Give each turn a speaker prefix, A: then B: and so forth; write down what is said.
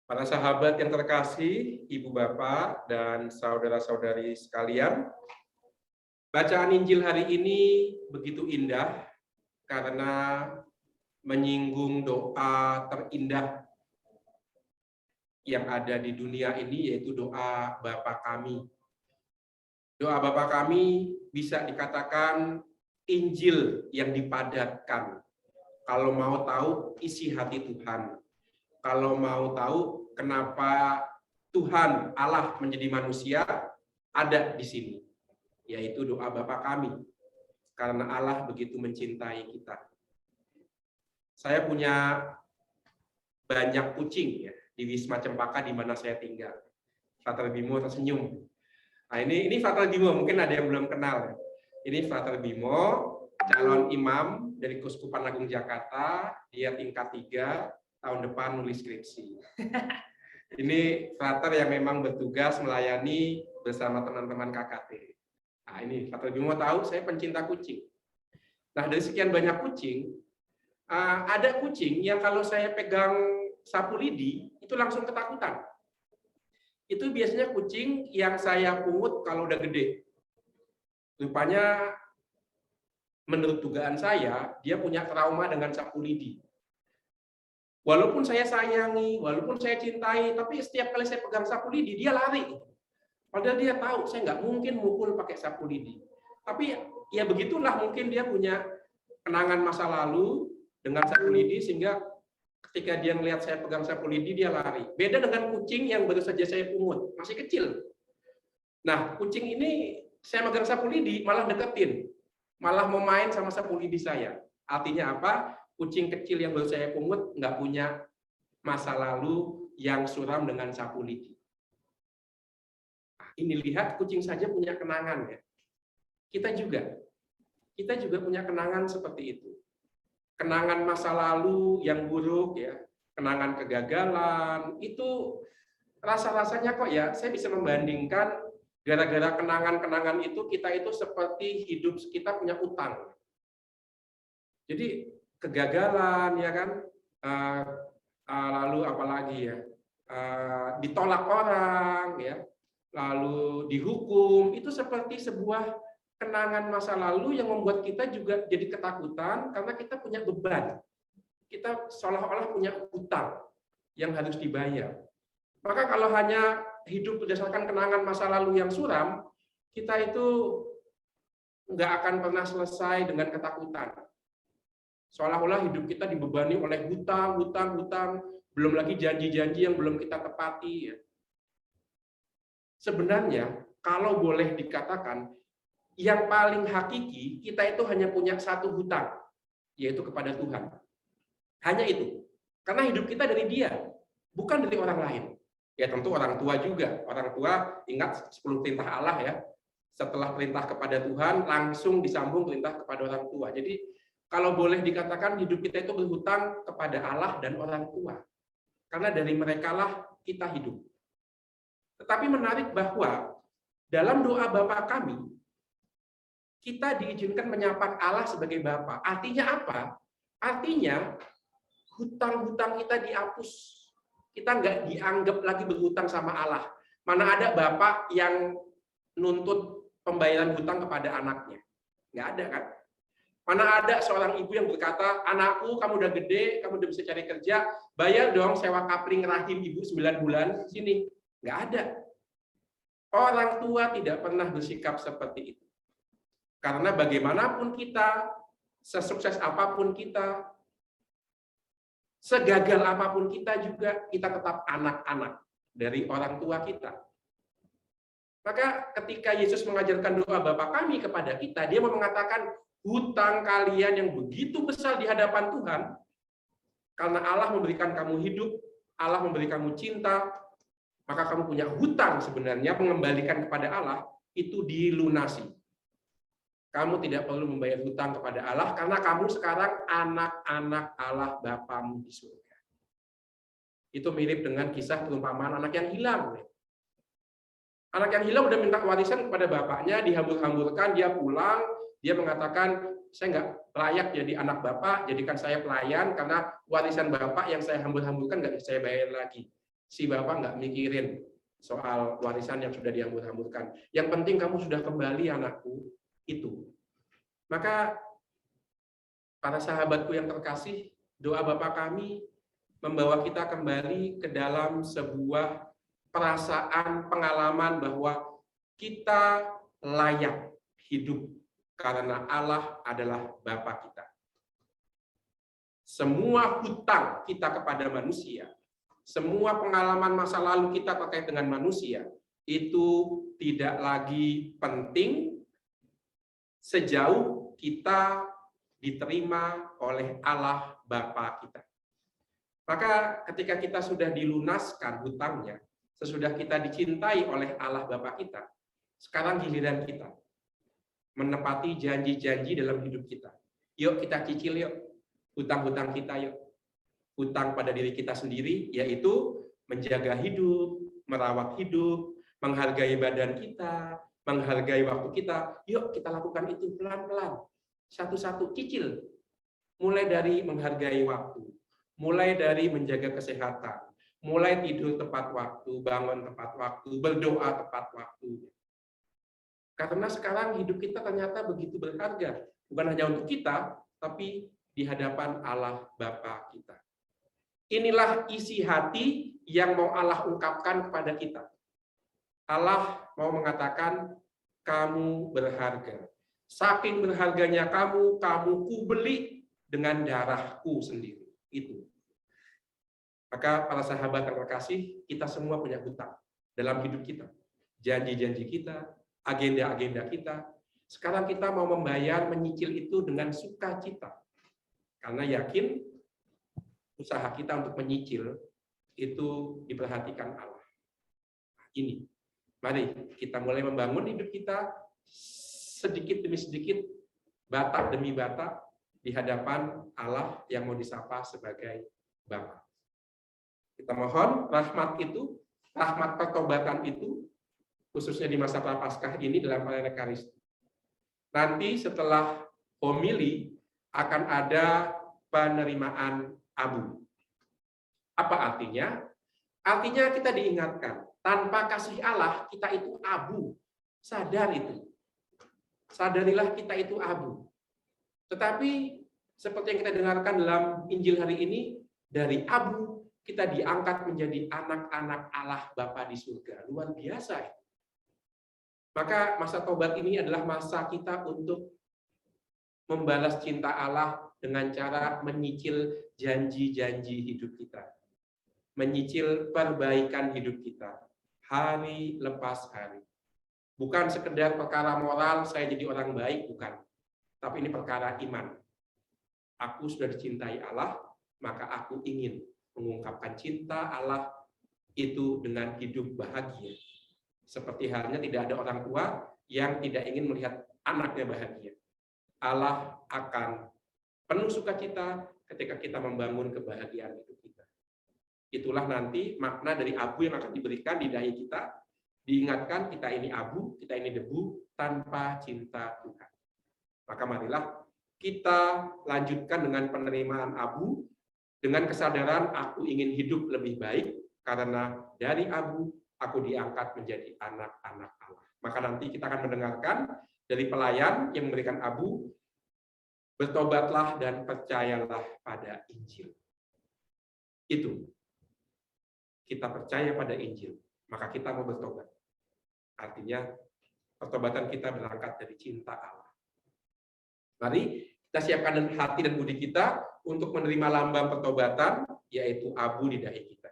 A: Para sahabat yang terkasih, Ibu Bapak dan saudara-saudari sekalian, bacaan Injil hari ini begitu indah karena menyinggung doa terindah yang ada di dunia ini, yaitu doa Bapa kami. Doa Bapa kami bisa dikatakan Injil yang dipadatkan. Kalau mau tahu isi hati Tuhan, kalau mau tahu kenapa Tuhan Allah menjadi manusia, ada di sini, yaitu doa Bapa kami. Karena Allah begitu mencintai kita. Saya punya banyak kucing ya di Wisma Cempaka di mana saya tinggal. Frater Bimo tersenyum. Nah, ini Frater Bimo, mungkin ada yang belum kenal. Ini Frater Bimo, calon imam dari Keuskupan Agung Jakarta, dia tingkat 3, tahun depan nulis skripsi. Ini frater yang memang bertugas melayani bersama teman-teman KKT. Nah, ini Frater Bimo tahu saya pencinta kucing. Nah, dari sekian banyak kucing, ada kucing yang kalau saya pegang sapu lidi itu langsung ketakutan. Itu biasanya kucing yang saya pungut kalau udah gede. Rupanya menurut dugaan saya, dia punya trauma dengan sapu lidi. Walaupun saya sayangi, walaupun saya cintai, tapi setiap kali saya pegang sapu lidi, dia lari. Padahal dia tahu saya nggak mungkin mukul pakai sapu lidi. Tapi ya begitulah, mungkin dia punya kenangan masa lalu dengan sapu lidi, sehingga ketika dia melihat saya pegang sapu lidi, dia lari. Beda dengan kucing yang baru saja saya pungut, masih kecil. Nah, kucing ini saya megang sapu lidi, malah deketin. Malah mau main sama sapu lidi saya. Artinya apa? Kucing kecil yang baru saya pungut nggak punya masa lalu yang suram dengan sapu lidi. Nah, ini lihat, kucing saja punya kenangan ya. Kita juga punya kenangan seperti itu. Kenangan masa lalu yang buruk ya, kenangan kegagalan, itu rasa-rasanya kok ya, saya bisa membandingkan gara-gara kenangan-kenangan itu, kita itu seperti hidup kita punya utang. Jadi kegagalan ya kan, lalu apalagi ya, ditolak orang ya, lalu dihukum, itu seperti sebuah kenangan masa lalu yang membuat kita juga jadi ketakutan karena kita punya beban. Kita seolah-olah punya utang yang harus dibayar. Maka kalau hanya hidup berdasarkan kenangan masa lalu yang suram, kita itu nggak akan pernah selesai dengan ketakutan. Seolah-olah hidup kita dibebani oleh hutang, belum lagi janji-janji yang belum kita tepati. Ya. Sebenarnya, kalau boleh dikatakan, yang paling hakiki, kita itu hanya punya satu hutang, yaitu kepada Tuhan. Hanya itu. Karena hidup kita dari Dia, bukan dari orang lain. Ya tentu orang tua juga. Orang tua ingat 10 perintah Allah ya. Setelah perintah kepada Tuhan, langsung disambung perintah kepada orang tua. Jadi kalau boleh dikatakan hidup kita itu berhutang kepada Allah dan orang tua. Karena dari merekalah kita hidup. Tetapi menarik bahwa dalam doa Bapa kami, kita diizinkan menyapa Allah sebagai Bapa. Artinya apa? Artinya hutang-hutang kita dihapus. Kita nggak dianggap lagi berhutang sama Allah. Mana ada bapak yang nuntut pembayaran hutang kepada anaknya? Nggak ada kan? Mana ada seorang ibu yang berkata, anakku kamu udah gede, kamu udah bisa cari kerja, bayar dong sewa kapling rahim ibu 9 bulan, sini. Nggak ada. Orang tua tidak pernah bersikap seperti itu. Karena bagaimanapun kita, sesukses apapun kita, segagal apapun kita juga, kita tetap anak-anak dari orang tua kita. Maka ketika Yesus mengajarkan doa Bapa kami kepada kita, dia mau mengatakan hutang kalian yang begitu besar di hadapan Tuhan, karena Allah memberikan kamu hidup, Allah memberi kamu cinta, maka kamu punya hutang sebenarnya mengembalikan kepada Allah, itu dilunasi. Kamu tidak perlu membayar hutang kepada Allah karena kamu sekarang anak-anak Allah Bapamu di surga. Itu mirip dengan kisah perumpamaan anak yang hilang. Anak yang hilang udah minta warisan kepada bapaknya, dihambur-hamburkan, dia pulang, dia mengatakan, saya nggak layak jadi anak bapak, jadikan saya pelayan karena warisan bapak yang saya hambur-hamburkan nggak saya bayar lagi. Si bapak nggak mikirin soal warisan yang sudah diambur-amburkan. Yang penting kamu sudah kembali anakku, itu. Maka para sahabatku yang terkasih, doa Bapa kami membawa kita kembali ke dalam sebuah perasaan, pengalaman bahwa kita layak hidup karena Allah adalah Bapa kita. Semua hutang kita kepada manusia, semua pengalaman masa lalu kita terkait dengan manusia, itu tidak lagi penting sejauh kita diterima oleh Allah Bapa kita. Maka ketika kita sudah dilunaskan hutangnya, sesudah kita dicintai oleh Allah Bapa kita, sekarang giliran kita menepati janji-janji dalam hidup kita. Yuk kita cicil yuk hutang-hutang kita yuk. Hutang pada diri kita sendiri, yaitu menjaga hidup, merawat hidup, menghargai badan kita, menghargai waktu kita. Yuk kita lakukan itu pelan-pelan. Satu-satu cicil, mulai dari menghargai waktu, mulai dari menjaga kesehatan, mulai tidur tepat waktu, bangun tepat waktu, berdoa tepat waktu. Karena sekarang hidup kita ternyata begitu berharga, bukan hanya untuk kita, tapi di hadapan Allah Bapa kita. Inilah isi hati yang mau Allah ungkapkan kepada kita. Allah mau mengatakan, kamu berharga. Saking berharganya kamu kubeli dengan darahku sendiri. Itu. Maka para sahabat yang terkasih, kita semua punya hutang dalam hidup kita. Janji-janji kita, agenda-agenda kita. Sekarang kita mau membayar, menyicil itu dengan sukacita. Karena yakin usaha kita untuk menyicil itu diperhatikan Allah. Ini. Mari kita mulai membangun hidup kita sedikit demi sedikit, batak demi batak, di hadapan Allah yang mau disapa sebagai Bapa. Kita mohon rahmat itu, rahmat pertobatan itu, khususnya di masa Prapaskah ini dalam perayaan Ekaristi. Nanti setelah homili akan ada penerimaan abu. Apa artinya? Artinya kita diingatkan, tanpa kasih Allah kita itu abu. Sadar itu. Sadarilah kita itu abu. Tetapi seperti yang kita dengarkan dalam Injil hari ini, dari abu kita diangkat menjadi anak-anak Allah Bapa di surga. Luar biasa. Maka masa tobat ini adalah masa kita untuk membalas cinta Allah dengan cara menyicil janji-janji hidup kita. Menyicil perbaikan hidup kita. Hari lepas hari. Bukan sekedar perkara moral, saya jadi orang baik, bukan. Tapi ini perkara iman. Aku sudah dicintai Allah, maka aku ingin mengungkapkan cinta Allah itu dengan hidup bahagia. Seperti halnya tidak ada orang tua yang tidak ingin melihat anaknya bahagia. Allah akan penuh sukacita ketika kita membangun kebahagiaan hidup kita. Itulah nanti makna dari abu yang akan diberikan di dahi kita. Diingatkan kita ini abu, kita ini debu tanpa cinta Tuhan. Maka marilah kita lanjutkan dengan penerimaan abu dengan kesadaran aku ingin hidup lebih baik karena dari abu aku diangkat menjadi anak-anak Allah. Maka nanti kita akan mendengarkan dari pelayan yang memberikan abu, bertobatlah dan percayalah pada Injil. Itu. Kita percaya pada Injil, maka kita mau bertobat. Artinya pertobatan kita berangkat dari cinta Allah. Mari kita siapkan hati dan budi kita untuk menerima lambang pertobatan, yaitu abu di dahi kita.